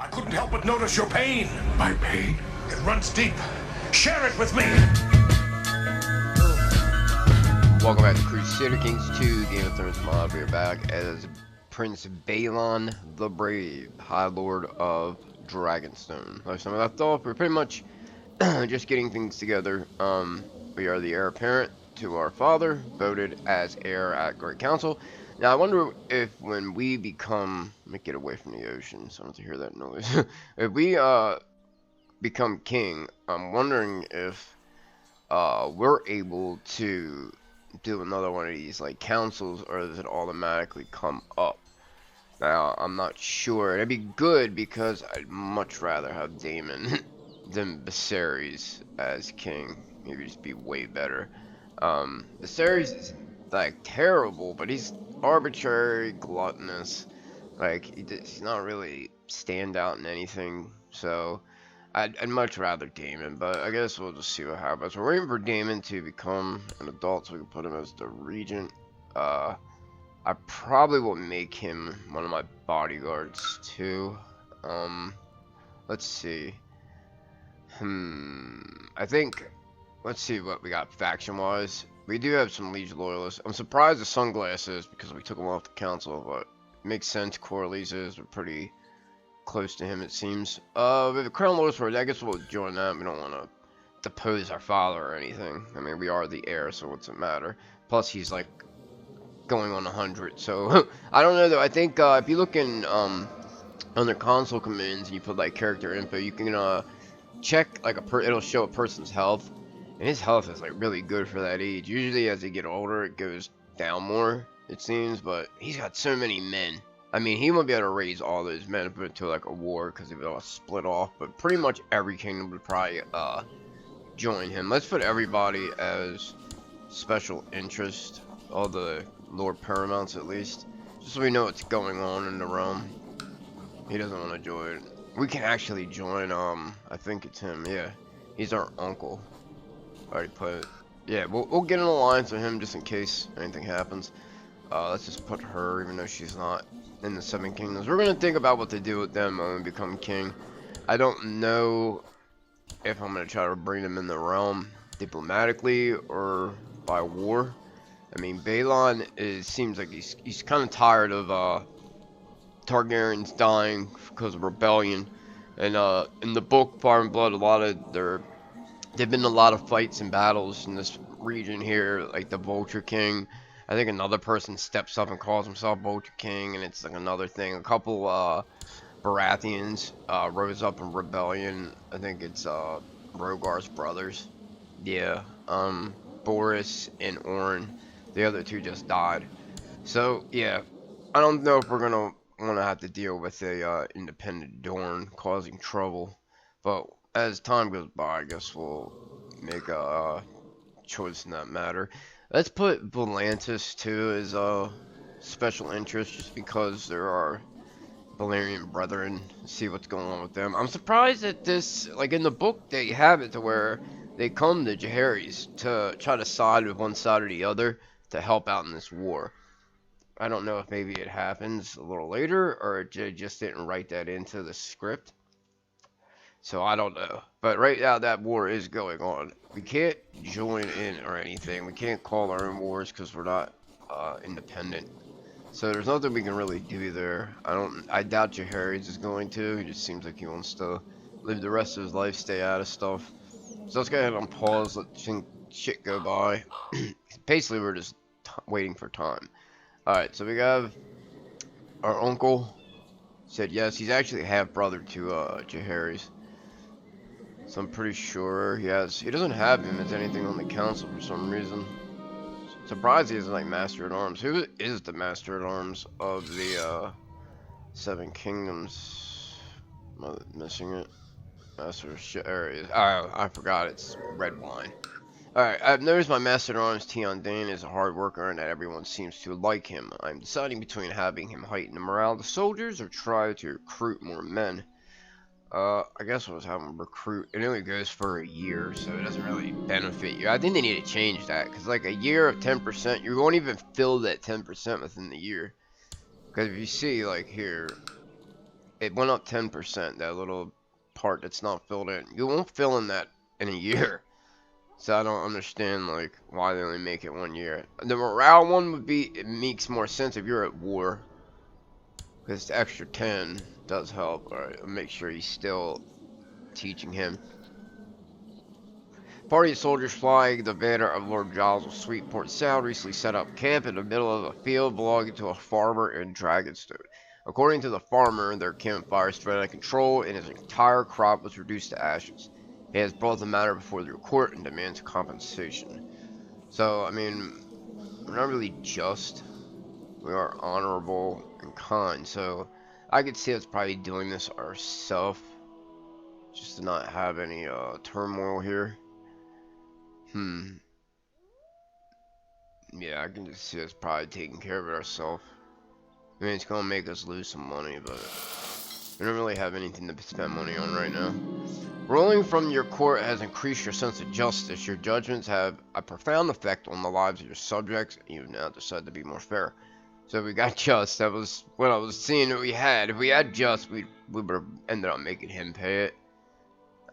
I couldn't help but notice your pain. My pain? It runs deep. Share it with me. Welcome back to Crusader Kings 2, Game of Thrones mod. We are back as Prince Baelon the Brave, High Lord of Dragonstone. Last time I left off, we're pretty much just getting things together. We are the heir apparent to our father, voted as heir at Great Council. Now, I wonder if when we become... Let me get away from the ocean, so I don't have to hear that noise. If we become king, I'm wondering if we're able to do another one of these like councils, or does it automatically come up? Now, I'm not sure. It'd be good because I'd much rather have Daemon than Viserys as king. Maybe just be way better. Viserys is like terrible, but he's arbitrary, gluttonous. Like he's not really stand out in anything. So I'd much rather Daemon, but I guess we'll just see what happens. We're waiting for Daemon to become an adult so we can put him as the regent. I probably will make him one of my bodyguards too. Let's see. I think, let's see what we got faction-wise. We do have some liege loyalists. I'm surprised the sunglasses, because we took them off the council, but it makes sense. Corlys are pretty close to him, it seems. We have a crown loyalist for it. I guess we'll join that. We don't want to depose our father or anything. I mean, we are the heir, so what's it matter? Plus, he's like going on 100, so I don't know though. I think if you look in under console commands and you put like character info, you can check like it'll show a person's health. And his health is like really good for that age. Usually as they get older it goes down more, it seems, but he's got so many men. I mean, he won't be able to raise all those men and put it to like a war because they would all split off, but pretty much every kingdom would probably join him. Let's put everybody as special interest, all the Lord Paramounts at least, just so we know what's going on in the realm. He doesn't want to join. We can actually join, I think it's him, yeah. He's our uncle. Already put it. Yeah, we'll get an alliance with him just in case anything happens. Let's just put her, even though she's not in the Seven Kingdoms. We're gonna think about what to do with them when we become king. I don't know if I'm gonna try to bring them in the realm diplomatically or by war. I mean, Baelon seems like he's kind of tired of Targaryens dying because of rebellion. And in the book Fire and Blood, there've been a lot of fights and battles in this region here, like the Vulture King. I think another person steps up and calls himself Vulture King, and it's like another thing. A couple Baratheons rose up in rebellion. I think it's Rogar's brothers. Yeah, Boris and Oren. The other two just died. So yeah, I don't know if we're gonna want to have to deal with a independent Dorne causing trouble, but as time goes by, I guess we'll make a choice in that matter. Let's put Volantis too as a special interest, just because there are Valyrian brethren. See what's going on with them. I'm surprised that this, like in the book, they have it to where they come to Jaehaerys to try to side with one side or the other to help out in this war. I don't know if maybe it happens a little later, or they just didn't write that into the script. So I don't know, but right now that war is going on. We can't join in or anything. We can't call our own wars because we're not independent. So there's nothing we can really do there. I doubt Jaehaerys is going to. He just seems like he wants to live the rest of his life, stay out of stuff. So let's go ahead and pause, let shit go by. Basically, we're just waiting for time. All right, so we have our uncle said yes. He's actually half brother to Jaehaerys. So I'm pretty sure he doesn't have him as anything on the council for some reason. Surprised he isn't like Master at Arms. Who is the Master at Arms of the Seven Kingdoms? I'm missing it. Master of shit. There he is. Oh, I forgot. It's red wine. Alright, I've noticed my Master at Arms Tion Dane is a hard worker and that everyone seems to like him. I'm deciding between having him heighten the morale of the soldiers or try to recruit more men. I guess we'll just have them recruit. It only goes for a year, so it doesn't really benefit you. I think they need to change that, because like a year of 10%, you won't even fill that 10% within the year. Because if you see, like here, it went up 10%, that little part that's not filled in. You won't fill in that in a year. So I don't understand, like, why they only make it 1 year. The morale one would be, it makes more sense if you're at war. Because the extra 10 does help. Alright, make sure he's still teaching him. Party of soldiers flying the banner of Lord Giles of Sweetport Sound recently set up camp in the middle of a field belonging to a farmer in Dragonstone. According to the farmer, their campfire spread out of control and his entire crop was reduced to ashes. He has brought the matter before the court and demands compensation. So, I mean, we're not really just. We are honorable and kind. So, I could see us probably doing this ourselves. Just to not have any turmoil here. Yeah, I can just see us probably taking care of it ourselves. I mean, it's gonna make us lose some money, but we don't really have anything to spend money on right now. Ruling from your court has increased your sense of justice. Your judgments have a profound effect on the lives of your subjects, and you've now decided to be more fair. So we got just. That was what I was seeing that we had. If we had just, we would have ended up making him pay it.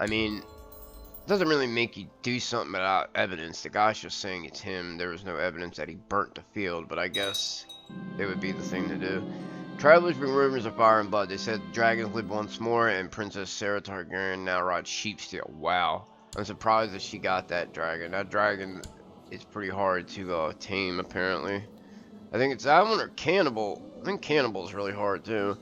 I mean, it doesn't really make you do something without evidence. The guy's just saying it's him. There was no evidence that he burnt the field, but I guess it would be the thing to do. Travelers bring rumors of fire and blood. They said dragons live once more, and Princess Sarah Targaryen now rides sheepsteel. Wow. I'm surprised that she got that dragon. That dragon is pretty hard to tame, apparently. I think it's that one or Cannibal. I think Cannibal is really hard, too.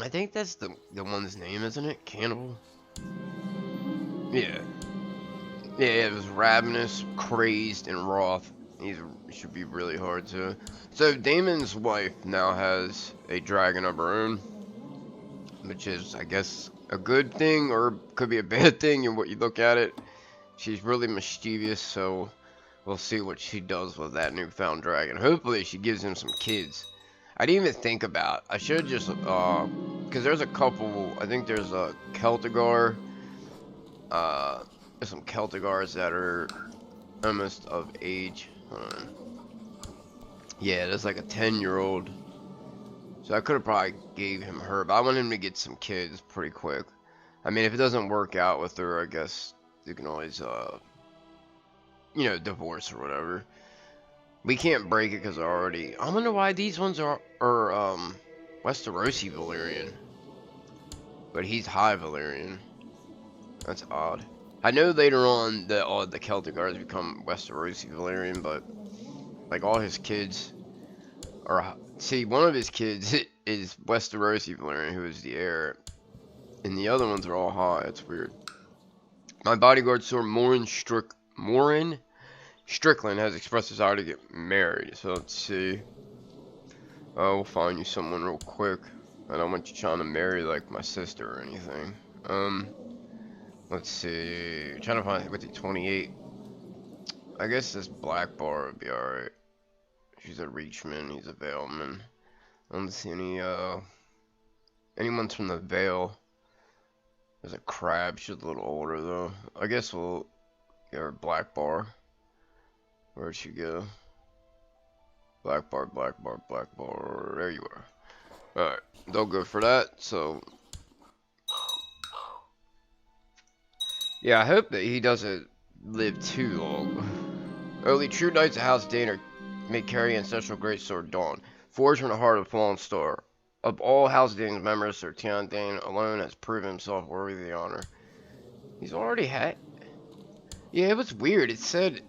I think that's the one's name, isn't it? Cannibal? Yeah. Yeah, it was ravenous, crazed, and wroth. He should be really hard too. So Daemon's wife now has a dragon of her own, which is, I guess, a good thing or could be a bad thing in what you look at it. She's really mischievous, so we'll see what she does with that newfound dragon. Hopefully she gives him some kids. I didn't even think about. I should just because there's a couple. I think there's a Celtigar. There's some Celtigars that are almost of age. Hold on. Yeah, there's like a 10-year-old. So I could have probably gave him her, but I want him to get some kids pretty quick. I mean, if it doesn't work out with her, I guess you can always, you know, divorce or whatever. We can't break it because already. I wonder why these ones are Westerosi Valyrian, but he's High Valyrian. That's odd. I know later on that all the Celtigars become Westerosi Valyrian, but like all his kids are. See, one of his kids is Westerosi Valyrian, who is the heir, and the other ones are all High. It's weird. My bodyguard, Sir Morin Strickland, has expressed desire to get married. So let's see. We'll find you someone real quick. I don't want you trying to marry like my sister or anything. Let's see. I'm trying to find with the 28. I guess this Black Bar would be alright. She's a Reachman. He's a Valeman. I don't see any anyone's from the Vale. There's a Crab. She's a little older though. I guess we'll get her Black Bar. Where'd she go? Black Bar, Black Bar, Black Bar. There you are. Alright, they'll go for that. So yeah, I hope that he doesn't live too long. Only true knights of House Targaryen may carry ancestral greatsword Dawn, forged from the heart of the fallen star. Of all House Targaryen's members, Sir Tion Dane alone has proven himself worthy of the honor. He's already had. Yeah, it was weird. It said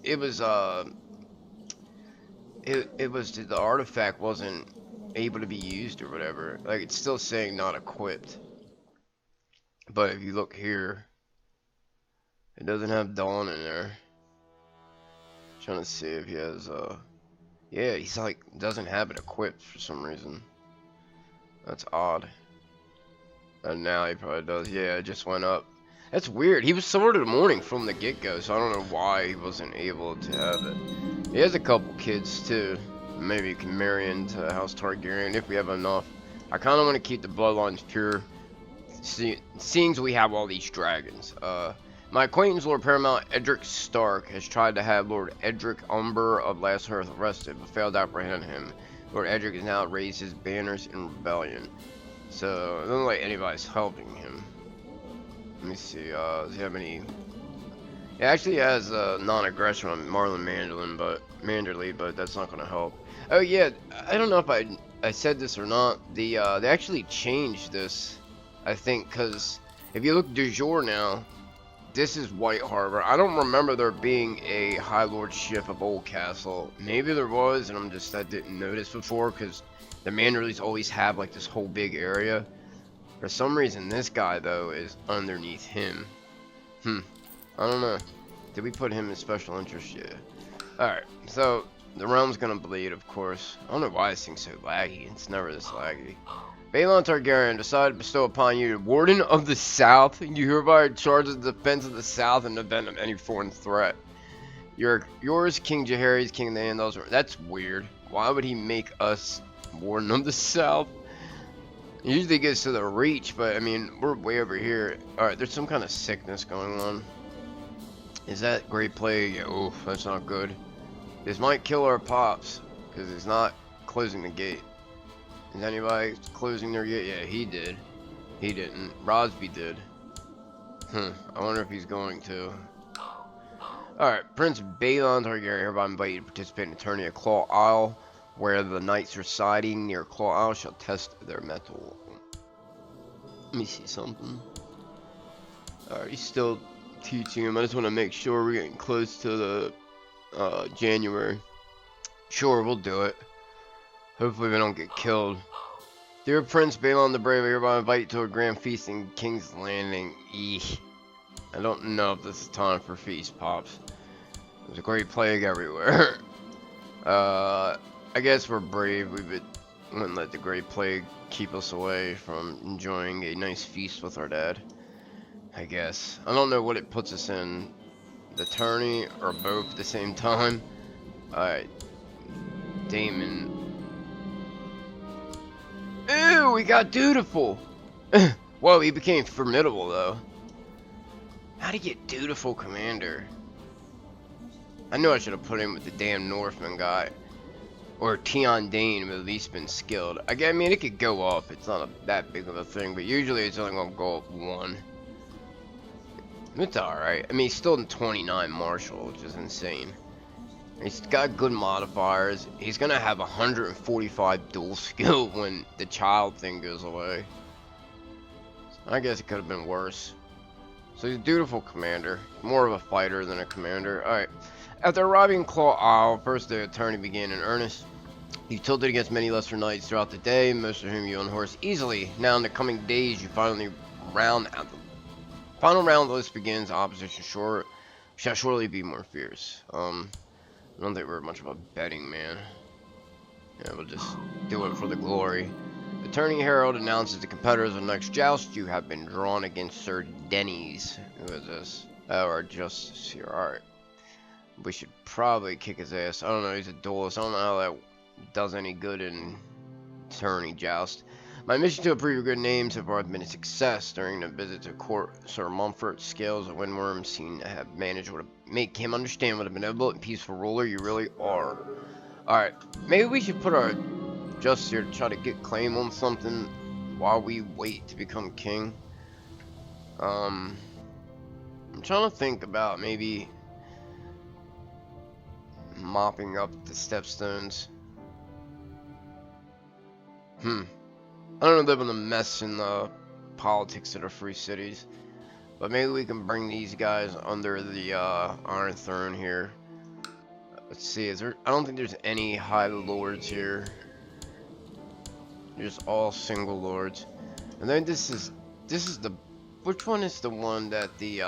it was it was the artifact wasn't able to be used or whatever. Like it's still saying not equipped. But if you look here, it doesn't have Dawn in there. Trying to see if he has yeah, he's like doesn't have it equipped for some reason. That's odd. And now he probably does. Yeah, it just went up. That's weird. He was Sword of the Morning from the get-go, so I don't know why he wasn't able to have it. He has a couple kids too. Maybe he can marry into House Targaryen if we have enough. I kind of want to keep the bloodlines pure, seeing as we have all these dragons. My acquaintance Lord Paramount Edric Stark has tried to have Lord Edric Umber of Last Hearth arrested, but failed to apprehend him. Lord Edric has now raised his banners in rebellion. So, it doesn't like anybody's helping him. Let me see, does he have any... It actually has non-aggression on Marlon Manderly, but that's not going to help. Oh yeah, I don't know if I said this or not. They actually changed this, I think, because if you look du jour now, this is White Harbor. I don't remember there being a High Lordship of Old Castle. Maybe there was, and I didn't notice before, because the Manderleys always have like this whole big area. For some reason, this guy though is underneath him. I don't know. Did we put him in special interest? Yeah. Alright, so the realm's gonna bleed, of course. I don't know why this thing's so laggy. It's never this laggy. Baelon Targaryen decided to bestow upon you Warden of the South. You hereby charge the defense of the South in the event of any foreign threat. Yours, King Jaehaerys, King of the Andals. That's weird. Why would he make us Warden of the South? It usually gets to the Reach, but I mean, we're way over here. Alright, there's some kind of sickness going on. Is that Great Plague? Yeah, oof, that's not good. This might kill our pops, because it's not closing the gate. Is anybody closing their gate? Yeah, he did. He didn't. Rosby did. I wonder if he's going to. Alright, Prince Baelon Targaryen hereby invite you to participate in a tourney at Claw Isle, where the knights residing near Claw Isle shall test their mettle. Let me see something. Alright, he's still teaching him. I just want to make sure we're getting close to the January. Sure, we'll do it. Hopefully we don't get killed. Dear Prince Baelon the Brave, I hereby invite you to a grand feast in King's Landing. Eesh. I don't know if this is time for feast, Pops. There's a great plague everywhere. I guess we're brave. We wouldn't let the great plague keep us away from enjoying a nice feast with our dad. I guess. I don't know what it puts us in. The tourney or both at the same time. Alright. Daemon. Ew, we got dutiful. Whoa, he became formidable though. How'd he get dutiful commander? I knew I should have put him with the damn Northman guy. Or Tion Dane would at least been skilled. I mean, it could go up. It's not that big of a thing, but usually it's only going to go up 1. It's alright. I mean, he's still in 29 martial, which is insane. He's got good modifiers. He's going to have 145 dual skill when the child thing goes away. I guess it could have been worse. So he's a dutiful commander. More of a fighter than a commander. Alright. After arriving in Claw Isle, first the tourney began in earnest. You tilted against many lesser knights throughout the day, most of whom you unhorsed easily. Now in the coming days, you final round of the list begins. Opposition shall surely be more fierce. I don't think we're much of a betting man. Yeah, we'll just do it for the glory. The Tourney Herald announces the competitors of the next joust. You have been drawn against Sir Denys. Who is this? Oh, our justice here. Alright. We should probably kick his ass. I don't know, he's a duelist. I don't know how that does any good in tourney joust. My mission to improve your good name so far has been a success. During the visit to court, Sir Mumford Scales of Windworm seem to have managed to make him understand what a benevolent and peaceful ruler you really are. Alright, maybe we should put our justice here to try to get claim on something while we wait to become king. I'm trying to think about maybe mopping up the stepstones. I don't live in a mess in the politics of the free cities, but maybe we can bring these guys under the Iron Throne here. Let's see, is there? I don't think there's any high lords here. Just all single lords. And then this is the, which one is the one that the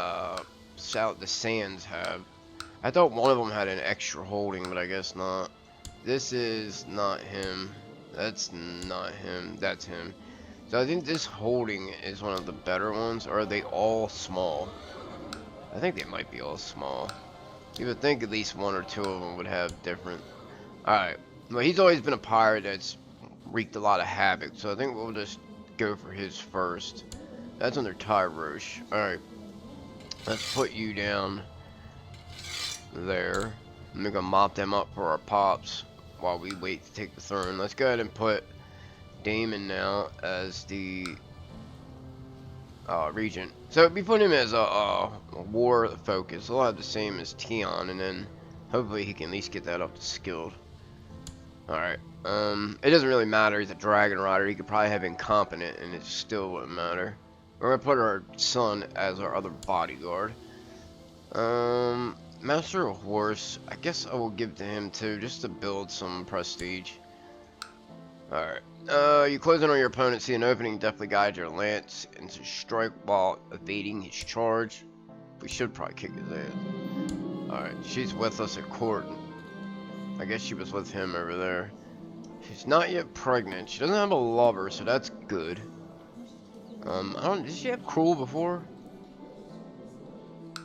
Sands have? I thought one of them had an extra holding, but I guess not. This is not him. That's not him. That's him. So I think this holding is one of the better ones. Or are they all small? I think they might be all small. You would think at least 1 or 2 of them would have different. Alright. Well, he's always been a pirate that's wreaked a lot of havoc. So I think we'll just go for his first. That's under Tyrosh. Alright. Let's put you down there. I'm gonna mop them up for our pops. while we wait to take the throne. Let's go ahead and put Daemon now as the regent. So we put him as a war focus. He'll have the same as Tion, and then hopefully he can at least get that up to skilled. Alright. It doesn't really matter. He's a dragon rider. He could probably have incompetent, and it still wouldn't matter. We're gonna put our son as our other bodyguard. Master of Horse. I guess I will give to him too, just to build some prestige. Alright. You close in on your opponent, see an opening, definitely guide your lance into strike while evading his charge. We should probably kick his ass. Alright, she's with us at court. I guess she was with him over there. She's not yet pregnant. She doesn't have a lover, so that's good. Did she have Cruel before?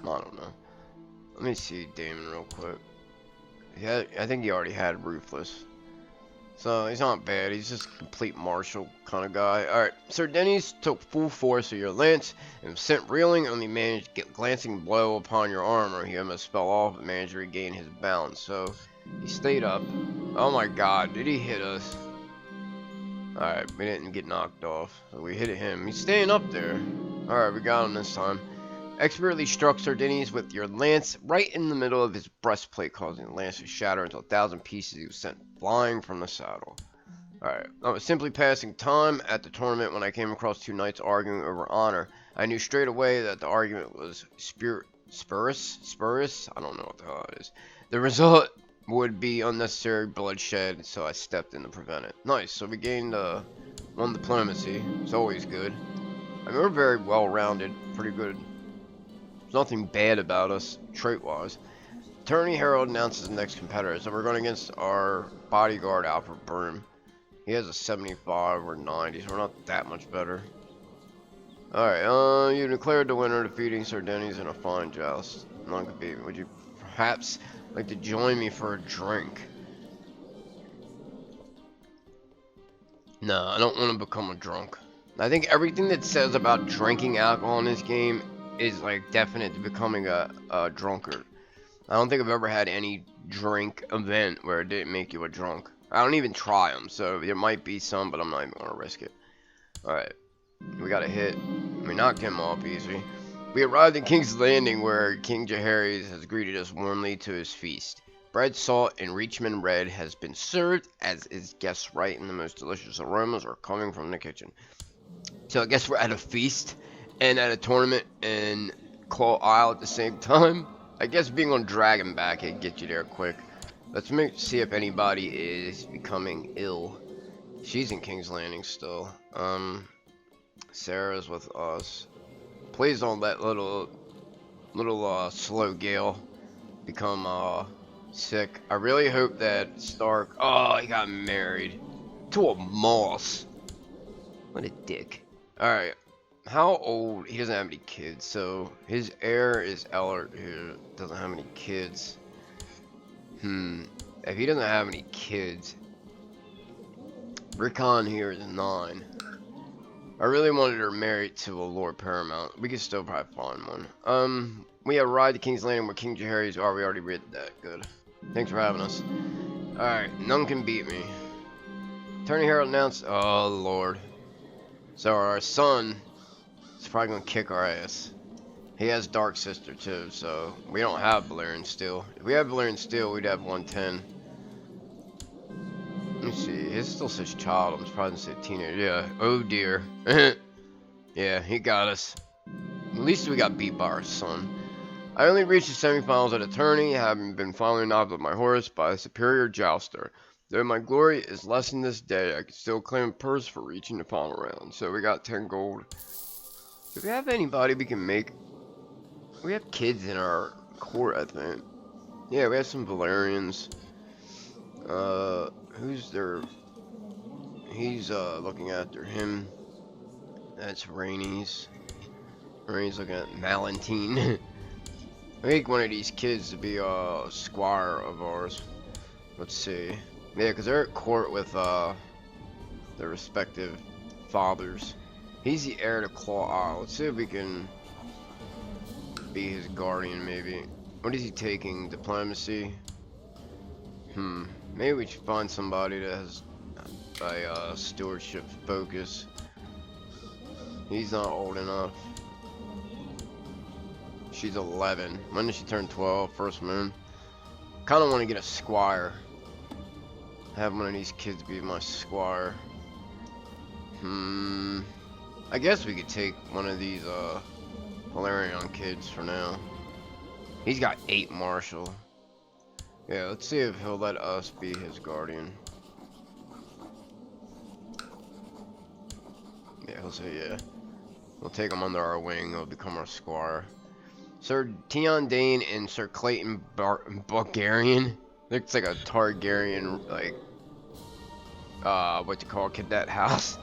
I don't know. Let me see Daemon real quick. I think he already had Ruthless. So he's not bad. He's just a complete martial kind of guy. Alright, Sir Denys took full force of your lance and was sent reeling. Only managed to get a glancing blow upon your armor. He almost fell off but managed to regain his balance. So he stayed up. Oh my god, did he hit us? Alright, we didn't get knocked off. So we hit him. He's staying up there. Alright, we got him this time. Expertly struck Sir Denys with your lance right in the middle of his breastplate, causing the lance to shatter into 1,000 pieces. He was sent flying from the saddle. Alright, I was simply passing time at the tournament when I came across two knights arguing over honor. I knew straight away that the argument was spurious? I don't know what the hell it is. The result would be unnecessary bloodshed, so I stepped in to prevent it. Nice, so we gained 1 diplomacy. It's always good. I mean, we're very well-rounded, pretty good. There's nothing bad about us, trait-wise. Tourney Herald announces the next competitor, so we're going against our bodyguard, Alfred Broom. He has a 75 or 90, so we're not that much better. Alright, you declared the winner, defeating Sir Denys in a fine joust. None could beat me. Would you perhaps like to join me for a drink? No, I don't want to become a drunk. I think everything that says about drinking alcohol in this game is like definite to becoming a drunkard. I don't think I've ever had any drink event where it didn't make you a drunk. I don't even try them, so there might be some, but I'm not even going to risk it. Alright, we got a hit. We knocked him off easy. We arrived at King's Landing, where King Jaehaerys has greeted us warmly to his feast. Bread, salt, and Reachman red has been served as is guest right, and the most delicious aromas are coming from the kitchen. So I guess we're at a feast and at a tournament in Claw Isle at the same time. I guess being on Dragonback it gets you there quick. Let's see if anybody is becoming ill. She's in King's Landing still. Sarah's with us. Please don't let little slow Gale become sick. I really hope that Stark. Oh, he got married to a moss. What a dick. All right. How old? He doesn't have any kids, so his heir is Ellert, who doesn't have any kids. If he doesn't have any kids, Rickon here is 9. I really wanted her married to a Lord Paramount. We could still probably find one. We have arrived at King's Landing where King Jaehaerys. Oh, we already read that. Good. Thanks for having us. Alright, none can beat me. Tourney Herald announced. Oh, Lord. So our son is probably going to kick our ass. He has Dark Sister, too, so we don't have Valyrian Steel. If we had Valyrian Steel, we'd have 110. Let me see. He's still such a child. I'm surprised to say teenager. Yeah. Oh, dear. Yeah, he got us. At least we got beat by our son. I only reached the semifinals at a tourney, having been finally knocked with my horse by a superior jouster. Though my glory is lessened this day, I can still claim a purse for reaching the final round. So we got 10 gold. Do we have anybody we can make? We have kids in our court, I think. Yeah, we have some Valyrians. Who's there? He's looking after him. That's Rhaenys. Rhaenys looking at Malentine. I think one of these kids to be a squire of ours. Let's see. Yeah, because they're at court with their respective fathers. He's the heir to Claw Isle. Let's see if we can be his guardian, maybe. What is he taking? Diplomacy? Maybe we should find somebody that has a stewardship focus. He's not old enough. She's 11. When does she turn 12? First moon. Kind of want to get a squire. Have one of these kids be my squire. I guess we could take one of these Valerian kids for now. He's got 8 martial. Yeah, let's see if he'll let us be his guardian. Yeah, he'll say yeah. We'll take him under our wing. He'll become our squire. Sir Tion Dane and Sir Clayton Bulgarian. Looks like a Targaryen, like, what you call cadet house.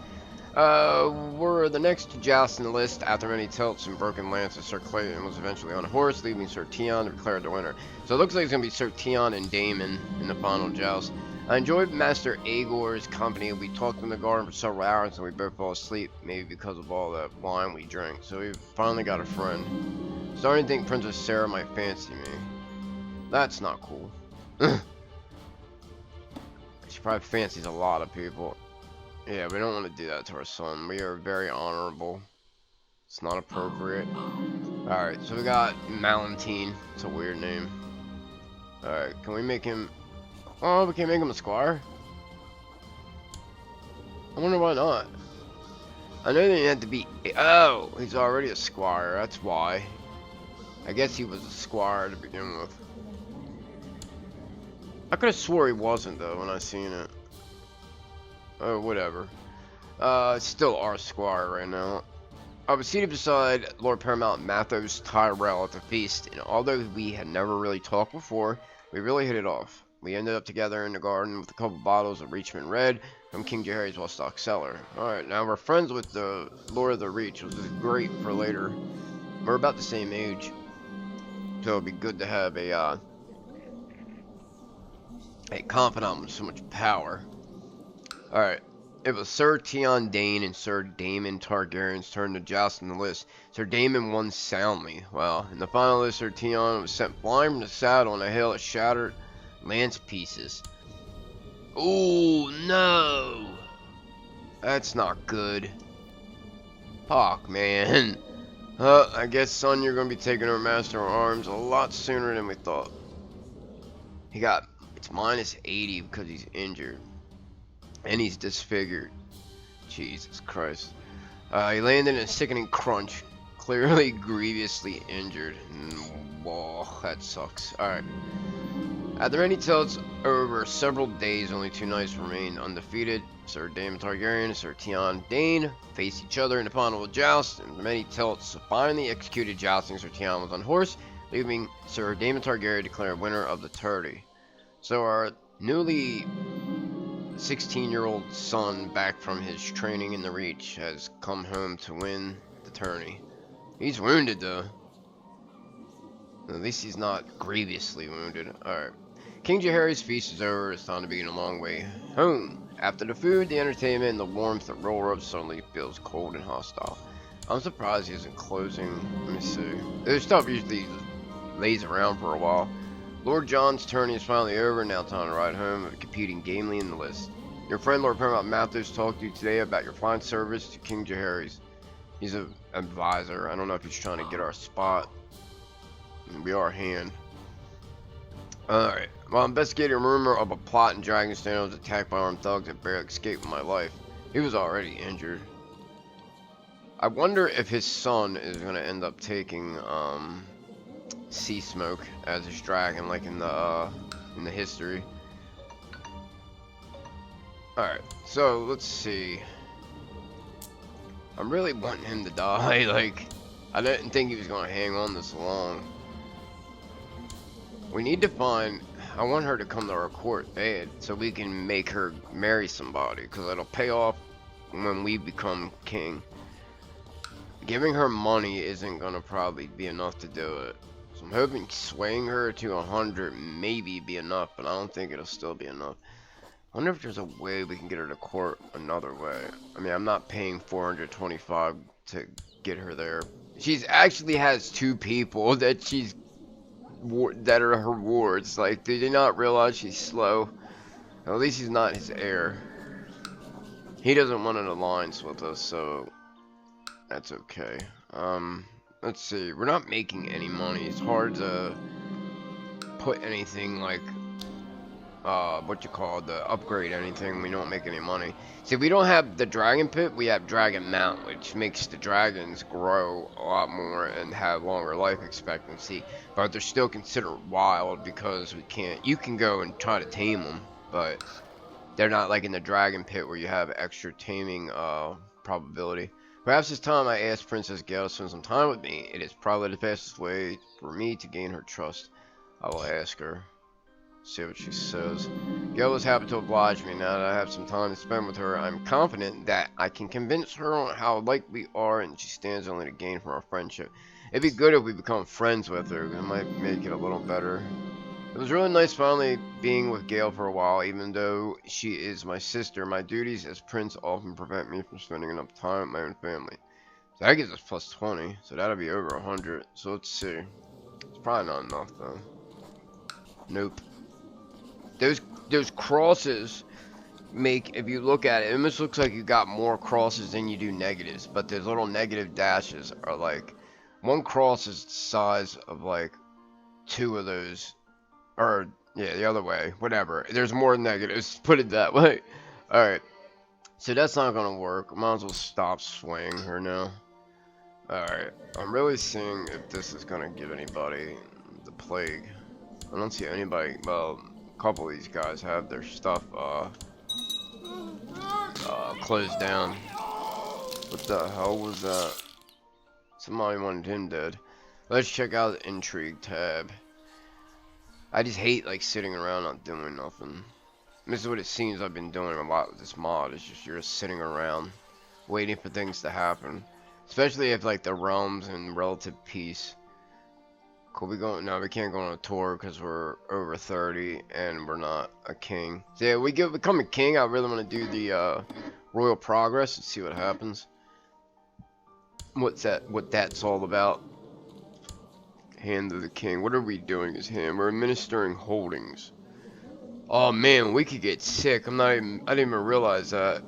Were the next to joust in the list. After many tilts and broken lances, Sir Clayton was eventually on a horse, leaving Sir Tion to declare the winner. So it looks like it's going to be Sir Tion and Daemon in the final joust. I enjoyed Master Aegor's company. We talked in the garden for several hours and we both fell asleep, maybe because of all that wine we drank. So we finally got a friend. Starting to think Princess Sarah might fancy me. That's not cool. She probably fancies a lot of people. Yeah, we don't want to do that to our son. We are very honorable. It's not appropriate. Alright, so we got Malentine. It's a weird name. Alright, can we make him... Oh, we can't make him a squire? I wonder why not. I know they had to be... Oh, he's already a squire. That's why. I guess he was a squire to begin with. I could have swore he wasn't, though, when I seen it. Oh, whatever. Still our squire right now. I was seated beside Lord Paramount Mathos Tyrell at the feast, and although we had never really talked before, we really hit it off. We ended up together in the garden with a couple bottles of Reachman Red from King Jaehaerys' well-stocked cellar. Alright, now we're friends with the Lord of the Reach, which is great for later. We're about the same age, so it'd be good to have a confidant with so much power. Alright, it was Sir Tion Dane and Sir Daemon Targaryen's turn to joust in the list. Sir Daemon won soundly. Well, in the final list, Sir Tion was sent flying from the saddle in a hail of shattered lance pieces. Oh no! That's not good. Fuck, man. I guess, son, you're gonna be taking our Master of Arms a lot sooner than we thought. It's minus 80 because he's injured. And he's disfigured. Jesus Christ. He landed in a sickening crunch. Clearly grievously injured. Whoa, that sucks. Alright. After many tilts over several days, only 2 knights remained undefeated. Sir Daemon Targaryen and Sir Tion Dane faced each other in the final joust, and many tilts finally executed jousting. Sir Tion was on horse, leaving Sir Daemon Targaryen declared winner of the tourney. So our newly 16-year-old son, back from his training in the Reach, has come home to win the tourney. He's wounded though. At least he's not grievously wounded. Alright. King Jaehaerys' feast is over. It's time to begin a long way home. After the food, the entertainment, and the warmth, the roller up suddenly feels cold and hostile. I'm surprised he isn't closing. Let me see. This stuff usually lays around for a while. Lord John's tourney is finally over. Now time to ride home, competing gamely in the list. Your friend Lord Paramount Mathos talked to you today about your fine service to King Jaehaerys. He's an advisor. I don't know if he's trying to get our spot. It'll be our hand. Alright. While investigating a rumor of a plot in Dragonstone, I was attacked by armed thugs and barely escaped with my life. He was already injured. I wonder if his son is going to end up taking Sea Smoke as his dragon, like in the history. Alright, so let's see. I'm really wanting him to die. Like, I didn't think he was going to hang on this long. We need to find... I want her to come to our court bad so we can make her marry somebody, because it'll pay off when we become king. Giving her money isn't going to probably be enough to do it. So I'm hoping swaying her to 100 maybe be enough, but I don't think it'll still be enough. I wonder if there's a way we can get her to court another way. I mean, I'm not paying 425 to get her there. She's actually has 2 people that are her wards. Like, do they not realize she's slow? At least he's not his heir. He doesn't want an alliance with us, so that's okay. Let's see. We're not making any money. It's hard to put anything like the upgrade anything. We don't make any money. See, we don't have the dragon pit, we have dragon mount, which makes the dragons grow a lot more and have longer life expectancy, but they're still considered wild because we can't, you can go and try to tame them, but they're not like in the dragon pit where you have extra taming probability. Perhaps it's time I asked Princess Gale to spend some time with me. It is probably the fastest way for me to gain her trust. I will ask her. See what she says. Gale was happy to oblige me. Now that I have some time to spend with her, I'm confident that I can convince her on how alike we are and she stands only to gain from our friendship. It'd be good if we become friends with her. It might make it a little better. It was really nice finally being with Gale for a while. Even though she is my sister, my duties as prince often prevent me from spending enough time with my own family. So that gives us plus 20, so that'll be over 100. So let's see. It's probably not enough though. Nope. Those crosses make, if you look at it, it almost looks like you got more crosses than you do negatives. But those little negative dashes are like, one cross is the size of like 2 of those. Or, yeah, the other way. Whatever. There's more negatives. Put it that way. Alright. So that's not going to work. Might as well stop swaying her now. Alright. I'm really seeing if this is going to give anybody the plague. I don't see anybody. Well, a couple of these guys have their stuff closed down. What the hell was that? Somebody wanted him dead. Let's check out the intrigue tab. I just hate like sitting around not doing nothing. This is what it seems I've been doing a lot with this mod. It's just you're just sitting around waiting for things to happen. Especially if like the realm's in relative peace. Could we go? No, we can't go on a tour because we're over 30 and we're not a king. So yeah, we become a king. I really want to do the royal progress and see what happens. What that's all about. Hand of the king. What are we doing as him? We're administering holdings. Oh man, we could get sick. I didn't even realize that.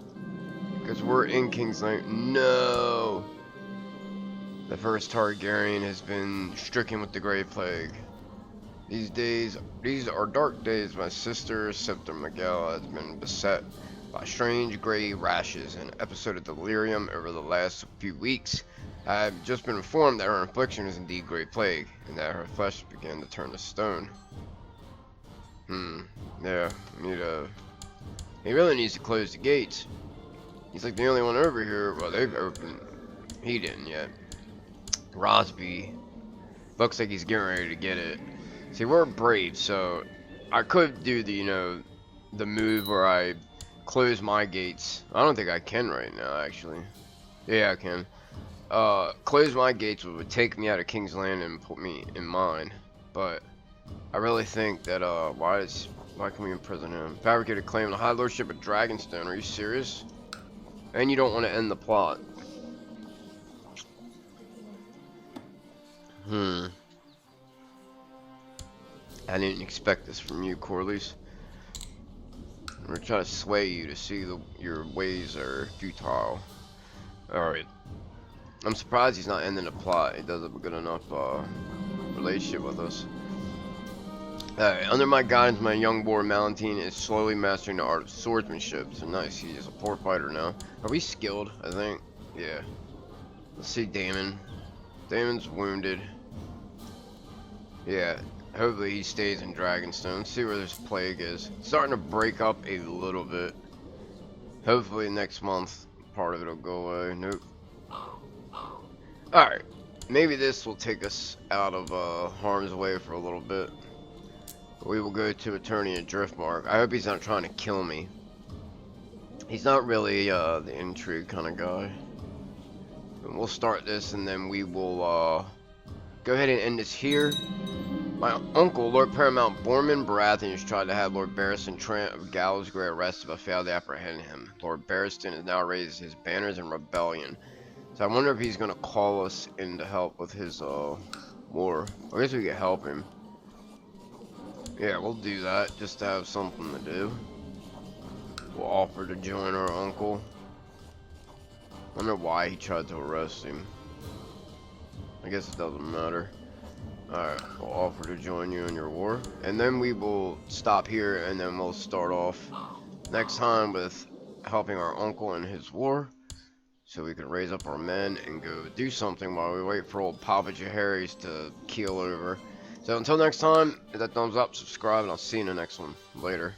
Because we're in King's Landing. No! The first Targaryen has been stricken with the Grey Plague. These are dark days. My sister, Septa Miguel, has been beset by strange grey rashes and an episode of delirium over the last few weeks. I have just been informed that her affliction is indeed Grey Plague, and that her flesh began to turn to stone. Yeah, he really needs to close the gates. He's like the only one over here. Well, they've opened. He didn't yet. Rosby looks like he's getting ready to get it. See, we're brave, so I could do the move where I close my gates. I don't think I can right now, actually. Yeah, I can. Close my gates would take me out of King's Landing and put me in mine. But I really think that why can we imprison him? Fabricated claim the High Lordship of Dragonstone. Are you serious? And you don't want to end the plot. I didn't expect this from you, Corlys. We're trying to sway you to see your ways are futile. Alright. I'm surprised he's not ending the plot. He does have a good enough relationship with us. Alright, under my guidance, my young boy Malantine is slowly mastering the art of swordsmanship. So nice, he is a poor fighter now. Are we skilled? I think. Yeah. Let's see Daemon. Daemon's wounded. Yeah, hopefully he stays in Dragonstone. Let's see where this plague is. It's starting to break up a little bit. Hopefully next month part of it will go away. Nope. Alright. Maybe this will take us out of harm's way for a little bit. We will go to Attorney at Driftmark. I hope he's not trying to kill me. He's not really the intrigue kind of guy. And we'll start this and then we will go ahead and end this here. My uncle, Lord Paramount Borman Baratheon, has tried to have Lord Barristan Trent of Gallowsgrey arrested but failed to apprehend him. Lord Barristan has now raised his banners in rebellion. So I wonder if he's going to call us in to help with his war. I guess we could help him. Yeah, we'll do that just to have something to do. We'll offer to join our uncle. Wonder why he tried to arrest him. I guess it doesn't matter. Alright, we'll offer to join you in your war. And then we will stop here and then we'll start off next time with helping our uncle in his war. So we can raise up our men and go do something while we wait for old Papa Jaehaerys to keel over. So until next time, hit that thumbs up, subscribe, and I'll see you in the next one. Later.